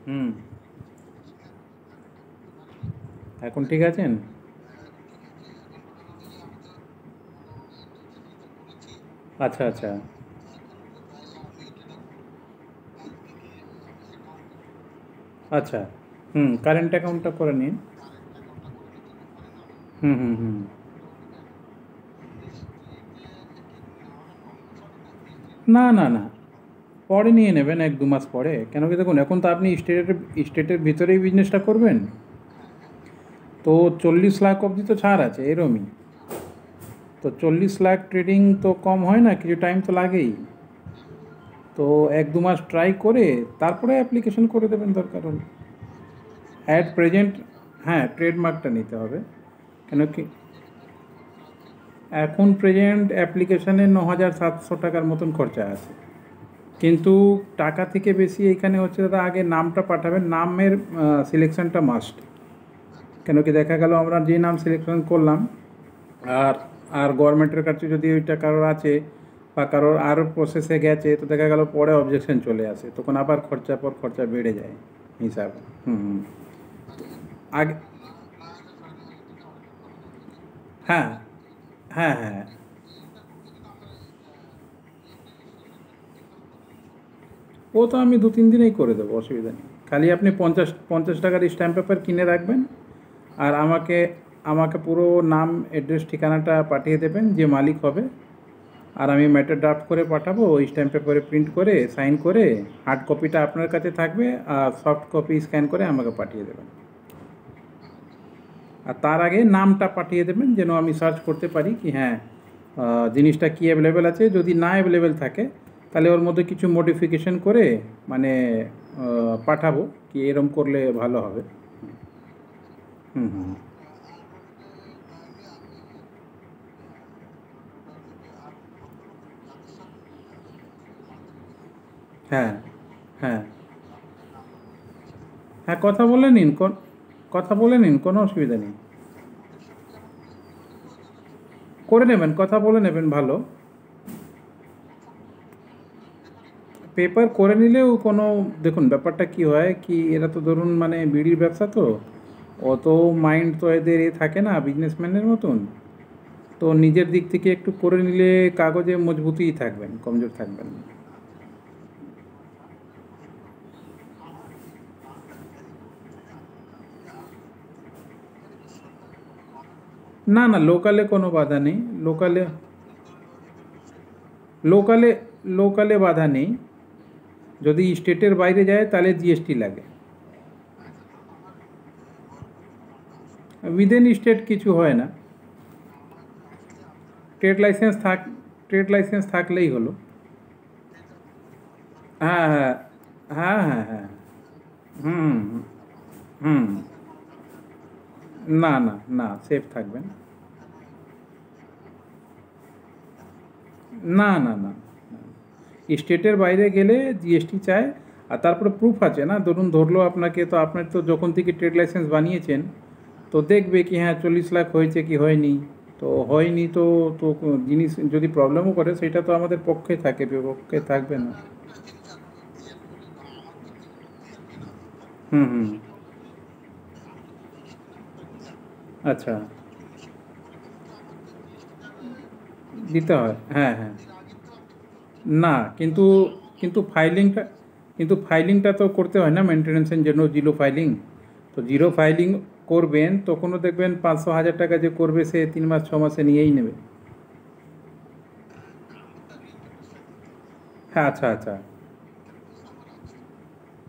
হুম। এখন ঠিক আছেন? আচ্ছা আচ্ছা। আচ্ছা। হুম, কারেন্ট অ্যাকাউন্টটা করে নিন। হুম হুম হুম। না না না, পরে নিয়ে নেবেন, 1-2 মাস পরে। কেন কি দেখুন, এখন তো আপনি স্টেটের ভিতরেই বিজনেসটা করবেন, তো 40 লাখ অবধি তো ছাড় আছে এরমই। তো 40 লাখ ট্রেডিং তো কম হয় না, কিছু টাইম তো লাগেই। তো 1-2 মাস ট্রাই করে তারপরে অ্যাপ্লিকেশন করে দেবেন দরকার হলে। অ্যাট প্রেজেন্ট, হ্যাঁ, ট্রেডমার্কটা নিতে হবে। কেন কি এখন প্রেজেন্ট অ্যাপ্লিকেশানে 9,700 টাকার মতন খরচা আছে। কিন্তু টাকা থেকে বেশি এখানে হচ্ছে দাদা, আগে নামটা পাঠাবেন, নামের সিলেকশনটা মাস্ট। কেন কি দেখা গেল আমরা যে নাম সিলেকশন করলাম, আর আর গভর্নমেন্টের কাছে যদি ওইটা কারোর আছে বা কারোর আরও প্রসেসে গেছে, তো দেখা গেল পরে অবজেকশন চলে আসে, তখন আবার খরচা পর খরচা বেড়ে যায় হিসাব। হুম হুম। আগে, হ্যাঁ হ্যাঁ হ্যাঁ, ও তো আমি 2-3 দিনেই করে দেবো, অসুবিধা নেই। খালি আপনি 50-50 টাকার স্ট্যাম্প পেপার কিনে রাখবেন, আর আমাকে আমাকে পুরো নাম, অ্যাড্রেস, ঠিকানাটা পাঠিয়ে দেবেন যে মালিক হবে। আর আমি ম্যাটার ড্রাফট করে পাঠাবো, ওই স্ট্যাম্প পেপারে প্রিন্ট করে সাইন করে হার্ড কপিটা আপনার কাছে থাকবে, আর সফট কপি স্ক্যান করে আমাকে পাঠিয়ে দেবেন। আর তার আগে নামটা পাঠিয়ে দেবেন, যেন আমি সার্চ করতে পারি কি হ্যাঁ জিনিসটা কি অ্যাভেলেবেল আছে। যদি না অ্যাভেলেবেল থাকে, তাহলে ওর মধ্যে কিছু মডিফিকেশন করে মানে পাঠাবো, কি এরম করলে ভালো হবে। হুম হুম। হ্যাঁ হ্যাঁ হ্যাঁ, কথা বলে নিন, কথা বলে নিন, কোনো অসুবিধা নেই। করে নেবেন, কথা বলে নেবেন, ভালো। পেপার করে নিলেও কোনো, দেখুন ব্যাপারটা কি হয় কি, এরা তো ধরুন মানে বিড়ির ব্যবসা তো, অত মাইন্ড তো এদের থাকে না বিজনেসম্যানের মতন। তো নিজের দিক থেকে একটু করে নিলে কাগজে মজবুতই থাকবেন, কমজোর থাকবেন না। না না, লোকালে কোনো বাধা নেই। লোকালে লোকালে লোকালে বাধা নেই। যদি স্টেটের বাইরে যায় তাহলে জিএসটি লাগে। উইদিন স্টেট কিছু হয় না। ট্রেড লাইসেন্স থাক ট্রেড লাইসেন্স থাকলেই হলো। হ্যাঁ হ্যাঁ হ্যাঁ হ্যাঁ হ্যাঁ। হুম হুম। না না না, সেফ থাকবেন। না না না, স্টেটের বাইরে গেলে জিএসটি চায়। আর তারপরে প্রুফ আছে না, ধরুন ধরলো আপনাকে, তো আপনার তো যখন থেকে ট্রেড লাইসেন্স বানিয়েছেন, তো দেখবে কি হ্যাঁ 40 লাখ হয়েছে কি হয়নি। তো হয়নি তো, তো জিনিস যদি প্রবলেমও করে, সেটা তো আমাদের পক্ষে থাকে, বিপক্ষে থাকবে না। হুম হুম। আচ্ছা। দিতে হয়, হ্যাঁ হ্যাঁ। না, কিন্তু কিন্তু ফাইলিংটা কিন্তু ফাইলিংটা তো করতে হয় না, মেনটেন্যান্সের জন্য জিরো ফাইলিং। তো জিরো ফাইলিং করবেন, তখনও দেখবেন 500-1000 টাকা যে করবে, সে 3 মাস 6 মাসে নিয়েই নেবে। হ্যাঁ, আচ্ছা আচ্ছা।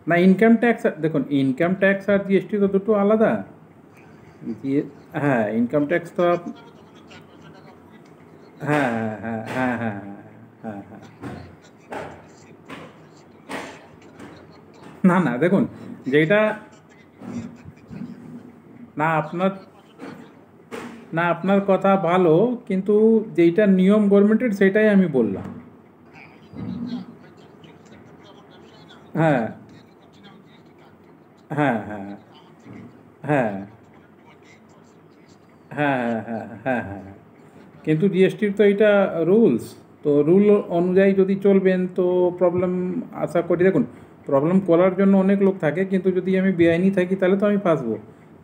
না, ইনকাম ট্যাক্স, দেখুন ইনকাম ট্যাক্স আর জিএসটি তো দুটো আলাদা। জিএ হ্যাঁ, ইনকাম ট্যাক্স তো হ্যাঁ হ্যাঁ হ্যাঁ হ্যাঁ হ্যাঁ হ্যাঁ হ্যাঁ। না না, দেখুন যেটা, না আপনার, না আপনার কথা ভালো, কিন্তু যেইটা নিয়ম গভর্নমেন্টের সেটাই আমি বললাম। হ্যাঁ হ্যাঁ হ্যাঁ হ্যাঁ হ্যাঁ হ্যাঁ হ্যাঁ হ্যাঁ হ্যাঁ। কিন্তু জিএসটির তো এটা রুলস, তো রুল অনুযায়ী যদি চলবেন তো প্রবলেম আশা করি। দেখুন, প্রবলেম করার জন্য অনেক লোক থাকে, কিন্তু যদি আমি বেআইনি থাকি তাহলে তো আমি ফাঁসবো।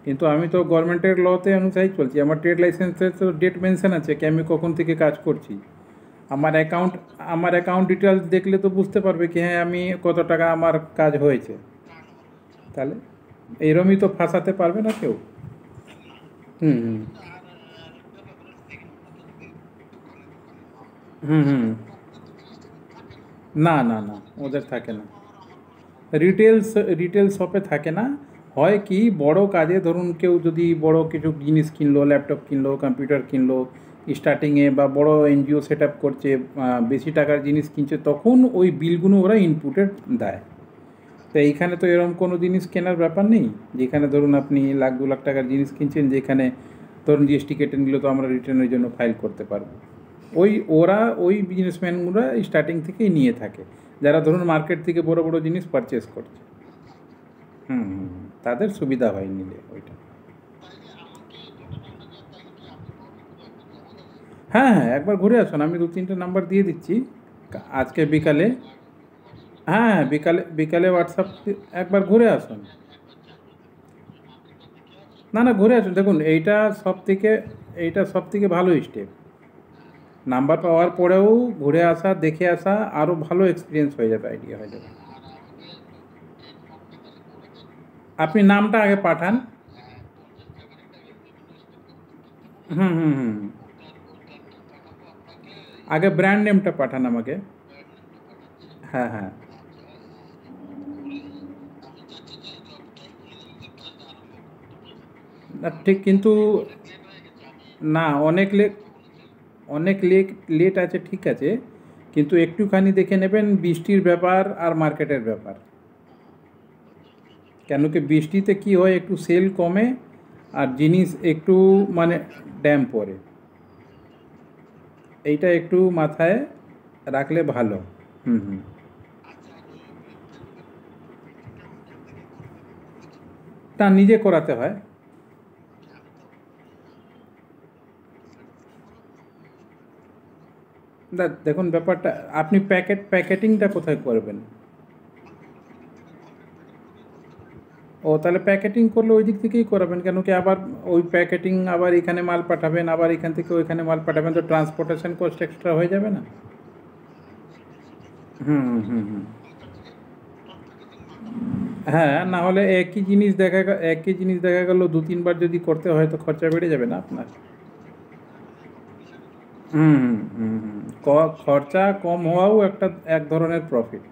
কিন্তু আমি তো গভর্নমেন্টের লতে অনুযায়ী চলছি, আমার ট্রেড লাইসেন্সে তো ডেট মেনশন আছে কি আমি কখন থেকে কাজ করছি। আমার অ্যাকাউন্ট আমার অ্যাকাউন্ট ডিটেলস দেখলে তো বুঝতে পারবে কি হ্যাঁ আমি কত টাকা আমার কাজ হয়েছে। তাহলে এরমই তো ফাঁসাতে পারবে না কেউ। হুম হুম হুম হুম। না না না, ওদের থাকে না। রিটেলস রিটেল শপে থাকে না। হয় কি বড় কাজে, ধরুন কেউ যদি বড় কিছু জিনিস কিনলো, ল্যাপটপ কিনলো, কম্পিউটার কিনলো স্টার্টিংয়ে, বা বড় এনজিও সেট আপ করছে, বেশি টাকার জিনিস কিনছে, তখন ওই বিলগুলো ওরা ইনপুটে দেয়। তো এইখানে তো এরকম কোনো জিনিস কেনার ব্যাপার নেই, যেখানে ধরুন আপনি লাখ 2 লাখ টাকার জিনিস কিনছেন, যেখানে ধরুন জিএসটি কেটে নিলে তো আমরা রিটার্নের জন্য ফাইল করতে পারবো। ওরা ওই বিজনেসম্যানগুলো স্টার্টিং থেকেই নিয়ে থাকে, যারা ধরুন মার্কেট থেকে বড় বড় জিনিস পারচেস করছে। হুম হুম হুম। তাদের সুবিধা হয় নিলে ওইটা। হ্যাঁ হ্যাঁ, একবার ঘুরে আসুন, আমি 2-3টে নাম্বার দিয়ে দিচ্ছি আজকে বিকালে। হ্যাঁ হ্যাঁ, বিকালে বিকালে হোয়াটসঅ্যাপ একবার ঘুরে আসুন। না না, ঘুরে আসুন, দেখুন এইটা সব থেকে ভালো স্টেপ। নাম্বার পাওয়ার পরেও ঘুরে আসা, দেখে আসা, আরও ভালো এক্সপিরিয়েন্স হয়ে যাবে, আইডিয়া হয়ে যাবে। আপনি নামটা আগে পাঠান। হুম হুম হুম। আগে ব্র্যান্ড নেমটা পাঠান আমাকে। হ্যাঁ হ্যাঁ। না ঠিক, কিন্তু না, অনেক লেট আছে ঠিক আছে, কিন্তু একটুখানি দেখে নেবেন বৃষ্টির ব্যাপার আর মার্কেটের ব্যাপার। কেন কি বৃষ্টিতে কি হয়, একটু সেল কমে আর জিনিস একটু মানে ড্যাম পড়ে। এইটা একটু মাথায় রাখলে ভালো। হুম হুম। তা নিজে করাতে হয়। দেখুন ব্যাপারটা, আপনি প্যাকেটিংটা কোথায় করবেন? ও তাহলে প্যাকেটিং করলে ওই দিক থেকেই করাবেন, কেন কি আবার ওই প্যাকেটিং আবার এখানে মাল পাঠাবেন, আবার এখান থেকে ওইখানে মাল পাঠাবেন, তো ট্রান্সপোর্টেশন কস্ট এক্সট্রা হয়ে যাবে না? হুম হুম হুম। হ্যাঁ, না হলে একই জিনিস দেখা গেল 2-3 বার যদি করতে হয় তো খরচা বেড়ে যাবে না আপনার? হুম হুম হুম হুম। খরচা কম হওয়াও এক ধরনের প্রফিট।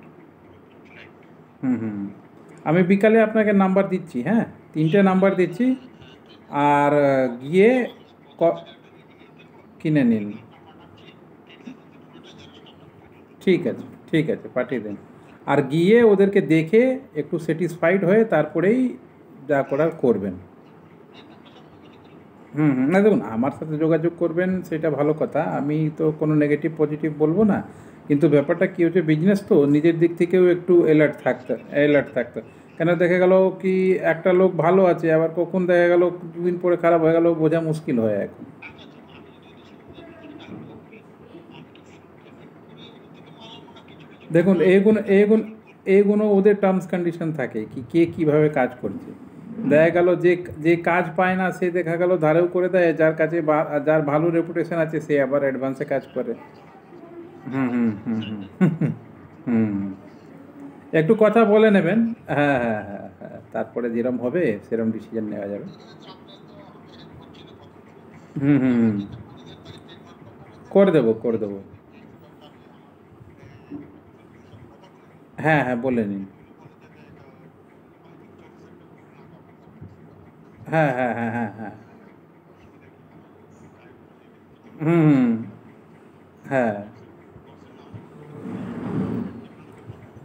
হুম হুম। আমি বিকালে আপনাকে নাম্বার দিচ্ছি, হ্যাঁ, 3টে নাম্বার দিচ্ছি। আর গিয়ে কিনে নিন। ঠিক আছে, ঠিক আছে, পাঠিয়ে দেন। আর গিয়ে ওদেরকে দেখে একটু স্যাটিসফাইড হয়ে তারপরেই যা করার করবেন। হুম হুম। না দেখুন, আমার সাথে যোগাযোগ করবেন সেটা ভালো কথা, আমি তো কোনো নেগেটিভ পজিটিভ বলবো না। কিন্তু ব্যাপারটা কী হচ্ছে, বিজনেস তো নিজের দিক থেকেও একটু অ্যালার্ট থাকতে। কেন দেখা গেল কি একটা লোক ভালো আছে, আবার কখন দেখা গেল 2 দিন পরে খারাপ হয়ে গেল, বোঝা মুশকিল হয় এখন। দেখুন এগুলো ওদের টার্মস কন্ডিশন থাকে কি কে কীভাবে কাজ করছে। দেখা গেল যে যে কাজ পায় না সে দেখা গেল ধারেও করে দেয়, যার কাছে যার ভালো রেপুটেশন আছে সে আবার অ্যাডভান্সে কাজ করে। হুম হুম হুম হুম হুম হুম। একটু কথা বলে নেবেন। হ্যাঁ হ্যাঁ হ্যাঁ হ্যাঁ, তারপরে যেরম হবে সেরম ডিসিশন নেওয়া যাবে। হুম হুম হুম। করে দেবো। হ্যাঁ হ্যাঁ, বলে নিন। হ্যাঁ হ্যাঁ হ্যাঁ হ্যাঁ হ্যাঁ। হুম হুম। হ্যাঁ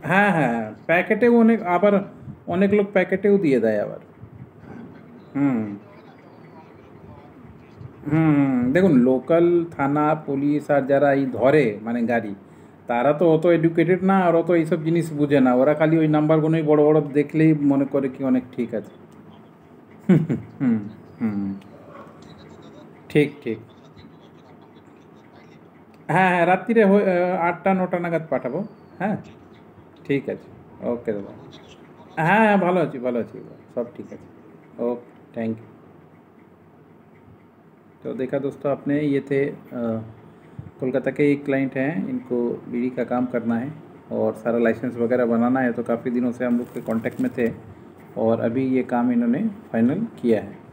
হ্যাঁ হ্যাঁ, প্যাকেটেও অনেক লোক প্যাকেটেও দিয়ে দেয় আবার। হুম হুম হুম। দেখুন লোকাল থানা পুলিশ আর যারা এই ধরে মানে গাড়ি, তারা তো অত এডুকেটেড না আর অত এইসব জিনিস বুঝে না, ওরা খালি ওই নাম্বারগুলোই বড় বড় দেখলেই মনে করে কি অনেক ঠিক আছে। হুম হুম। ঠিক ঠিক। হ্যাঁ হ্যাঁ, রাত্রিরে 8টা 9টা নাগাদ পাঠাবো। হ্যাঁ, ঠিক আছে। ওকে দাদা। হ্যাঁ হ্যাঁ, ভালো আছি ভালো আছি, সব ঠিক আছে। Okay, thank you. तो देखा दोस्तों आपने, ये थे कोलकाता के एक क्लाइंट हैं, इनको बीड़ी का काम करना है और सारा लाइसेंस वगैरह बनाना है, तो काफ़ी दिनों से हम लोग के कांटेक्ट में थे और अभी ये काम इन्होंने फाइनल किया है।